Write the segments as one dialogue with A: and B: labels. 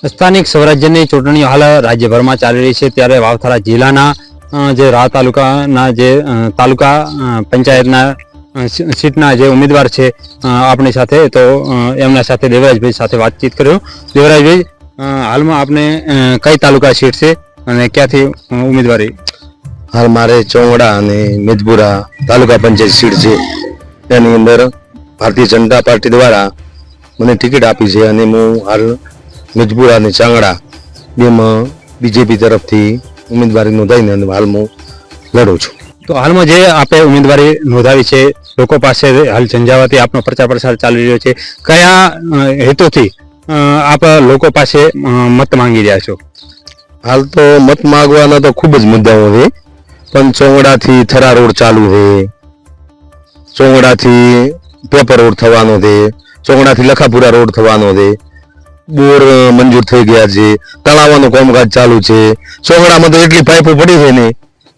A: સ્થાનિક સ્વરાજ્યની ચૂંટણીઓ હાલ રાજ્યભરમાં ચાલી રહી છે, ત્યારે વાવથરા જિલ્લાના જે રાહ તાલુકાના જે તાલુકા પંચાયતના સીટના જે ઉમેદવાર છે આપણી સાથે, તો એમના સાથે દેવરાજભાઈ સાથે વાતચીત કર્યો. દેવરાજભાઈ, હાલમાં આપને કઈ તાલુકા સીટ છે અને ક્યાંથી ઉમેદવારી?
B: હાલ મારે ચોંગડા અને મેદપુરા તાલુકા પંચાયત સીટ છે. તેની અંદર ભારતીય જનતા પાર્ટી દ્વારા મને ટિકિટ આપી છે અને હું હાલ મેદપુરા અને ચાંગડા બેમાં બીજેપી તરફથી ઉમેદવારી નોંધાઈને અને હાલ હું લડું છું.
A: તો હાલમાં જે આપે ઉમેદવારી નોંધાવી છે, લોકો પાસે હાલ ઝંઝાવાતી આપનો પ્રચાર પ્રસાર ચાલી રહ્યો છે, કયા હેતુથી આપ લોકો પાસે મત માંગી રહ્યા છો?
B: હાલ તો મત માંગવાના તો ખૂબ જ મુદ્દાઓ છે, પણ ચોંગડાથી થરા રોડ ચાલુ છે, ચોંગડાથી પેપર રોડ થવાનો છે, ચોંગડાથી લખાપુરા રોડ થવાનો છે, બોર મંજૂર થઈ ગયા છે, તળાવવાનું કામકાજ ચાલુ છે. ચોંગડામાં તો એટલી પાઇપો પડી છે ને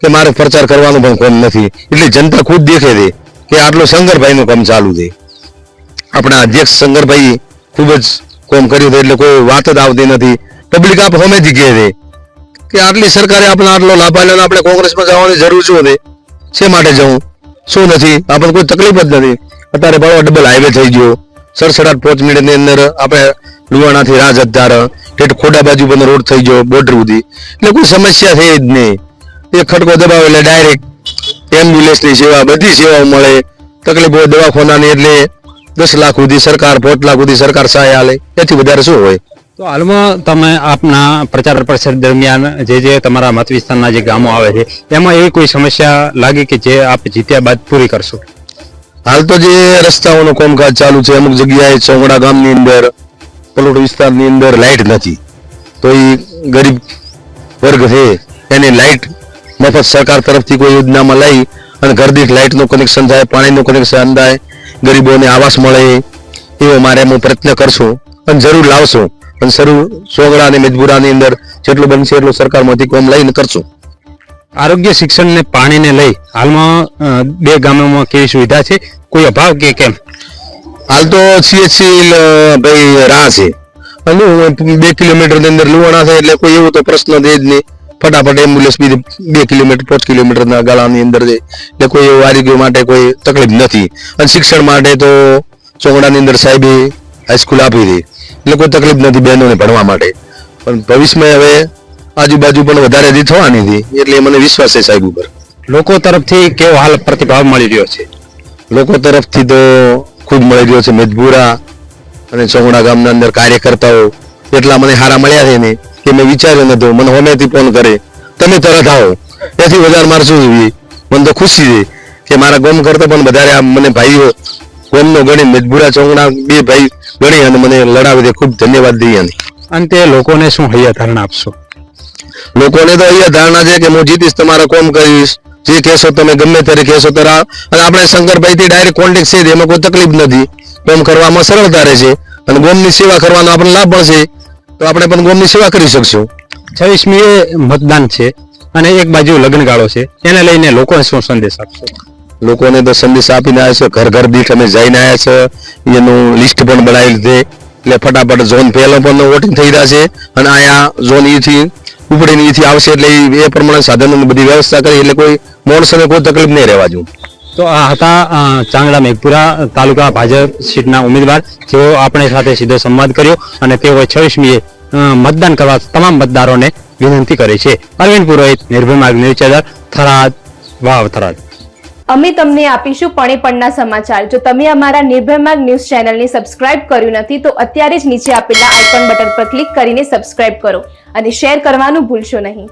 B: કે મારે પ્રચાર કરવાનું પણ કામ નથી. એટલે જનતા ખુદ દેખે છે કે આટલું શંકરભાઈનું કામ ચાલુ છે. આપણા અધ્યક્ષ શંકરભાઈ ખૂબ જ કામ કર્યું છે, એટલે કોઈ વાત જ આવતી નથી. પબ્લિક આપ હમેથી કહે છે કે આટલી સરકારે આપણે આટલો લાભ આપ્યો, આપણે કોંગ્રેસમાં જવાની જરૂર શું છે, શે માટે જવું, શું નથી, આપણને કોઈ તકલીફ જ નથી. અત્યારે બરાબર ડબલ હાઈવે થઈ ગયો, 67 5 મિનિટની અંદર આપણે લુવાણાથી રાજહદાર ઠેઠ ખોડા બાજુ પણ રોડ થઈ ગયો બોર્ડર સુધી. એટલે કોઈ સમસ્યા છે જ નહીં. એક ખટકો દબાવે એટલે ડાયરેક્ટ એમ્બ્યુલન્સની સેવા, બધી સેવાઓ મળે. તકલીફ હોય દવાખાનાની એટલે 10 લાખ સુધી સરકાર, 5 લાખ સુધી સરકાર સહાય આલે, એથી વધારે શું હોય.
A: તો હાલમાં તમે આપના પ્રચાર પ્રસાર દરમિયાન જે તમારા મત વિસ્તારના જે ગામો આવે છે, એમાં એવી કોઈ સમસ્યા લાગી કે જે આપ જીત્યા બાદ પૂરી કરશો?
B: હાલ તો જે રસ્તાઓનું કામકાજ ચાલુ છે, અમુક જગ્યાએ ચોંગડા ગામની અંદર પલોટ વિસ્તારની અંદર લાઇટ નથી, તો એ ગરીબ વર્ગ છે એને લાઇટ મફત સરકાર તરફથી કોઈ યોજનામાં લઈ અને ઘર દીઠ લાઇટનું કનેક્શન થાય, પાણીનું કનેક્શન થાય, ગરીબોને આવાસ મળે, એવો મારે હું પ્રયત્ન કરશું અને જરૂર લાવશું. અને ચોંગડા અને મેદપુરાની અંદર જેટલું બનશે એટલું સરકારમાંથી કોમ લઈને કરશું.
A: આરોગ્ય શિક્ષણ ને પાણીને લઈ હાલમાં બે ગામોમાં કેવી સુવિધા છે, કોઈ અભાવ કે કેમ?
B: હાલ તો CHC ભાઈ રાહ છે અને 2 કિલોમીટરની અંદર લુવાણા છે, એટલે કોઈ એવો તો પ્રશ્ન છે જ નહીં. ફટાફટ એમ્બ્યુલન્સ બી 2 કિલોમીટર 5 કિલોમીટરના ગાળાની અંદર છે, એટલે કોઈ એવું આરોગ્ય માટે કોઈ તકલીફ નથી. અને શિક્ષણ માટે તો ચોંગડાની અંદર સાહેબે હાઈસ્કૂલ આપી હતી, એટલે કોઈ તકલીફ નથી બહેનોને ભણવા માટે. પણ ભવિષ્યમાં હવે આજુબાજુ પણ વધારે દી થવાની હતી, એટલે મને વિશ્વાસ છે સાહેબ ઉપર.
A: લોકો તરફથી કેવો હાલ પ્રતિભાવ મળી રહ્યો છે?
B: લોકો તરફથી તો ખૂબ મળી રહ્યો છે. મેદપુરા અને ચોંગડા ગામના અંદર કાર્યકર્તાઓ એટલા મને સારા મળ્યા છે ને કે મેં વિચાર્યું નતું. મને હોમેથી ફોન કરે, તમે તરત આવો, એથી વધારે મારે શું જોઈએ. મને તો ખુશી છે કે મારા ગામ કરતા પણ વધારે મને ભાઈઓ ગામનો ગણી, મેદપુરા ચોંગડા બે ભાઈ ગણી અને મને લડાવી દે. ખૂબ ધન્યવાદ દઈએ.
A: અંતે લોકોને શું હૈયા ધારણા આપશો?
B: લોકોને તો અહીંયા ધારણા છે કે હું જીતીશ, તમારા કોમ કરીશ, જે કહેશો તમે ગમે ત્યારે કહેશો ત્યારે. અને આપણે શંકરભાઈથી ડાયરેક્ટ કોન્ટેક્ટ છે, એમાં કોઈ તકલીફ નથી. કોમ કરવામાં સરળતા રહેશે અને ગોમની સેવા કરવાનો આપણને લાભ મળશે, તો આપણે પણ ગોમની સેવા કરી શકશું.
A: 26મીએ મતદાન છે અને એક બાજુ લગ્નગાળો છે, એને લઈને લોકોને શું સંદેશ આપશો?
B: લોકોને તો સંદેશ આપીને આવ્યા છે, ઘર ઘર દીઠ અમે જઈને આવ્યા છે, એનું લિસ્ટ પણ બનાવેલું છે. એટલે ફટાફટ ઝોન પહેલો પણ વોટિંગ થઈ રહ્યા છે અને અહીંયા ઝોન ઈથી ઉપડીને ઈથી આવશે, એટલે એ પ્રમાણે સાધનોની બધી વ્યવસ્થા કરી, એટલે કોઈ માણસોને કોઈ તકલીફ નહીં રહેવા જોઈએ.
A: તો આ હતા ચાંગડા મેઘપુરા તાલુકા ભાજપ સીટના ઉમેદવાર, જેઓ આપણે સાથે સીધો સંવાદ કર્યો અને તેઓ 26મીએ મતદાન કરવા તમામ મતદારોને વિનંતી કરી છે. અરવિંદ પુરોહિત, નિર્ભય માર્ગ ન્યૂઝ ચેનલ, થરાદ, વાવ થરાદ.
C: અમે તમને આપીશું પળે-પળના સમાચાર. જો તમે અમારા નિર્ભય માર્ગ ન્યૂઝ ચેનલને સબસ્ક્રાઇબ કર્યું નથી તો અત્યારે જ નીચે આપેલા આઇકોન બટન પર ક્લિક કરીને સબસ્ક્રાઇબ કરો અને શેર કરવાનું ભૂલશો નહીં.